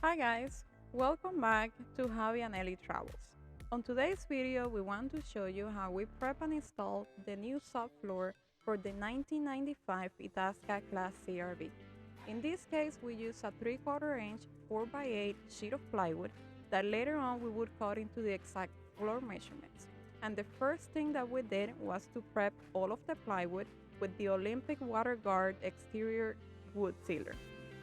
Hi guys, welcome back to Javi and Eli Travels. On today's video, we want to show you how we prep and install the new subfloor for the 1995 Itasca Class C Rv. In this case, we use a 3/4 inch 4x8 sheet of plywood that later on we would cut into the exact floor measurements. And the first thing that we did was to prep all of the plywood with the Olympic Water Guard exterior wood sealer.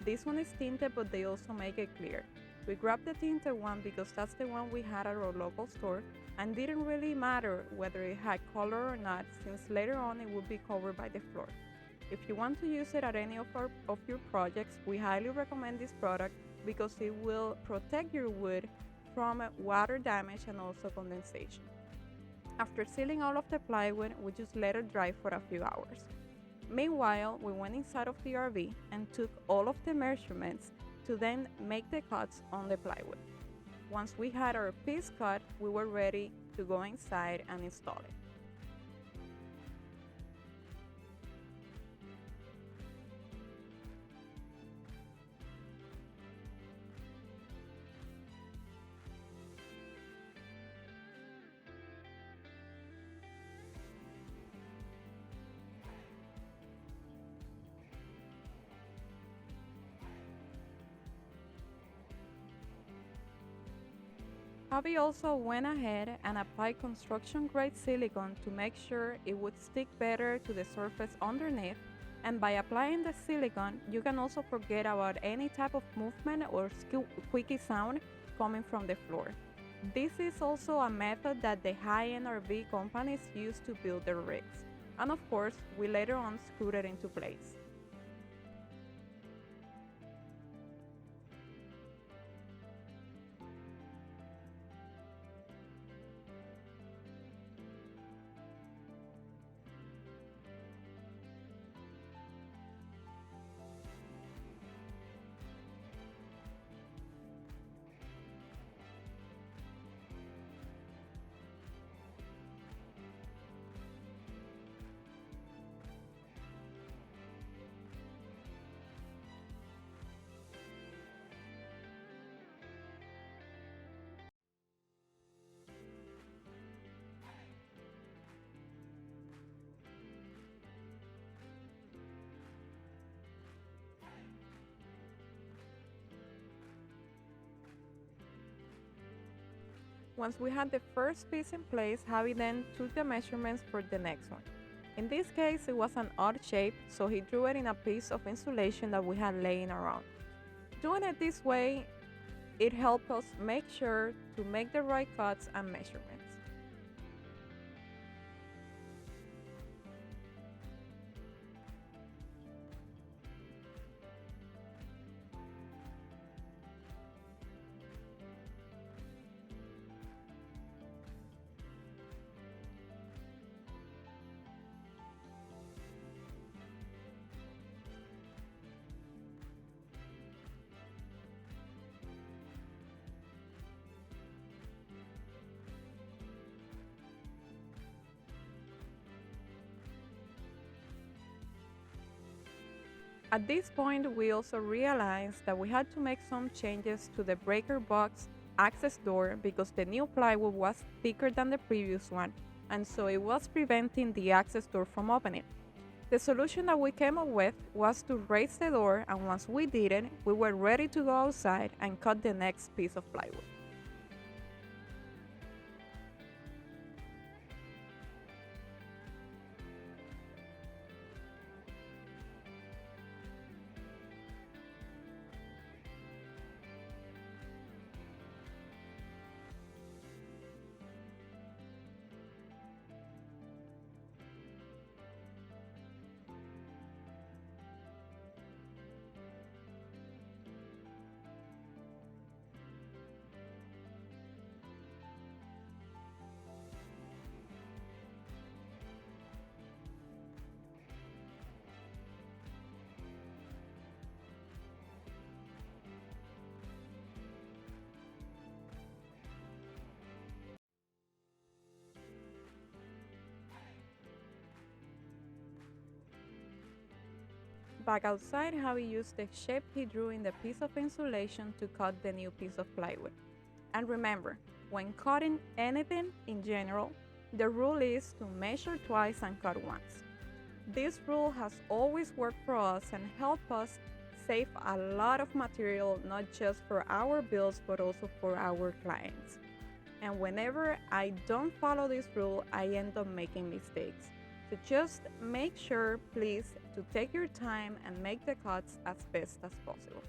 This one is tinted, but they also make it clear. We grabbed the tinted one because that's the one we had at our local store and didn't really matter whether it had color or not, since later on it would be covered by the floor. If you want to use it at any of your projects, we highly recommend this product because it will protect your wood from water damage and also condensation. After sealing all of the plywood, we just let it dry for a few hours. Meanwhile, we went inside of the RV and took all of the measurements to then make the cuts on the plywood. Once we had our piece cut, we were ready to go inside and install it. Javi also went ahead and applied construction-grade silicone to make sure it would stick better to the surface underneath, and by applying the silicone, you can also forget about any type of movement or squeaky sound coming from the floor. This is also a method that the high-end RV companies use to build their rigs, and of course, we later on screwed it into place. Once we had the first piece in place, Javi then took the measurements for the next one. In this case, it was an odd shape, so he drew it in a piece of insulation that we had laying around. Doing it this way, it helped us make sure to make the right cuts and measurements. At this point, we also realized that we had to make some changes to the breaker box access door because the new plywood was thicker than the previous one, and so it was preventing the access door from opening. The solution that we came up with was to raise the door, and once we did it, we were ready to go outside and cut the next piece of plywood. Back outside, Javi used the shape he drew in the piece of insulation to cut the new piece of plywood. And remember, when cutting anything in general, the rule is to measure twice and cut once. This rule has always worked for us and helped us save a lot of material, not just for our builds but also for our clients. And whenever I don't follow this rule, I end up making mistakes. So just make sure, please, to take your time and make the cuts as best as possible.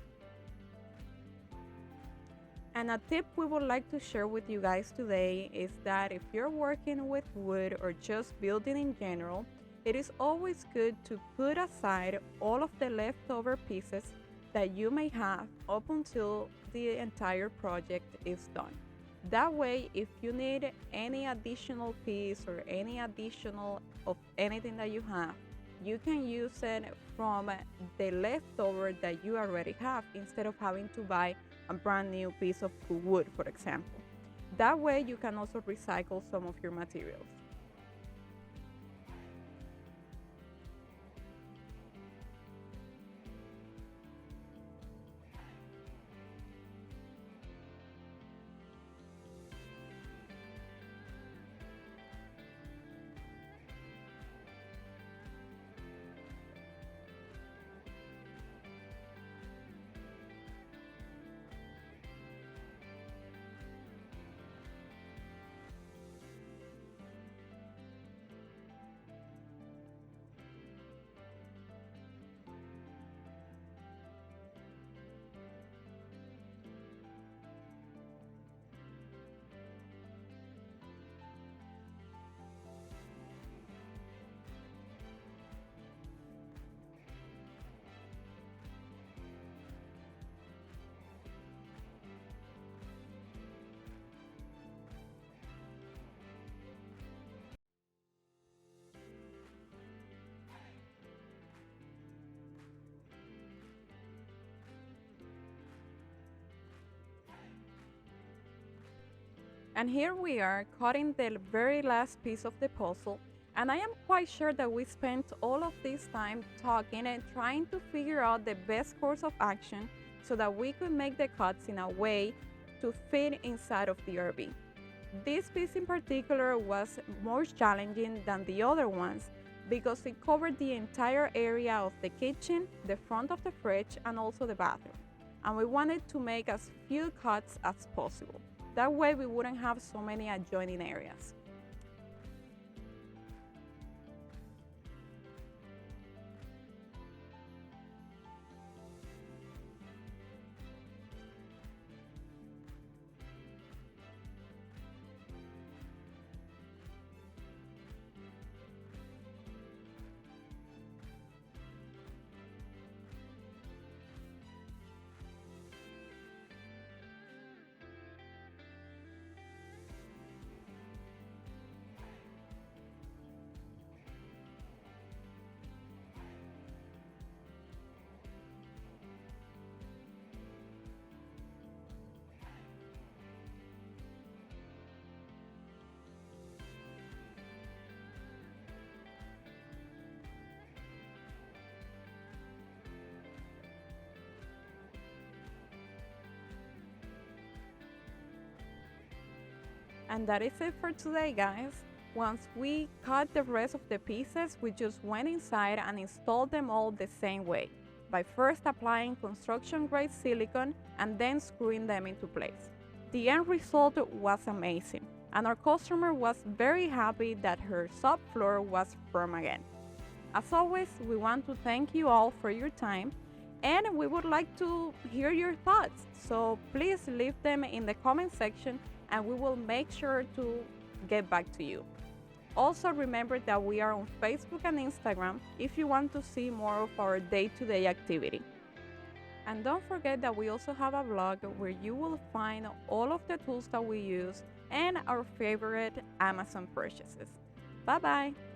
And a tip we would like to share with you guys today is that if you're working with wood or just building in general, it is always good to put aside all of the leftover pieces that you may have up until the entire project is done. That way, if you need any additional piece or any additional of anything that you have, you can use it from the leftover that you already have instead of having to buy a brand new piece of wood, for example. That way, you can also recycle some of your materials. And here we are cutting the very last piece of the puzzle, and I am quite sure that we spent all of this time talking and trying to figure out the best course of action so that we could make the cuts in a way to fit inside of the RV. This piece in particular was more challenging than the other ones because it covered the entire area of the kitchen, the front of the fridge, and also the bathroom. And we wanted to make as few cuts as possible. That way we wouldn't have so many adjoining areas. And that is it for today, guys. Once we cut the rest of the pieces, we just went inside and installed them all the same way, by first applying construction-grade silicone and then screwing them into place. The end result was amazing, and our customer was very happy that her subfloor was firm again. As always, we want to thank you all for your time, and we would like to hear your thoughts, so please leave them in the comment section and we will make sure to get back to you. Also remember that we are on Facebook and Instagram if you want to see more of our day-to-day activity. And don't forget that we also have a blog where you will find all of the tools that we use and our favorite Amazon purchases. Bye bye!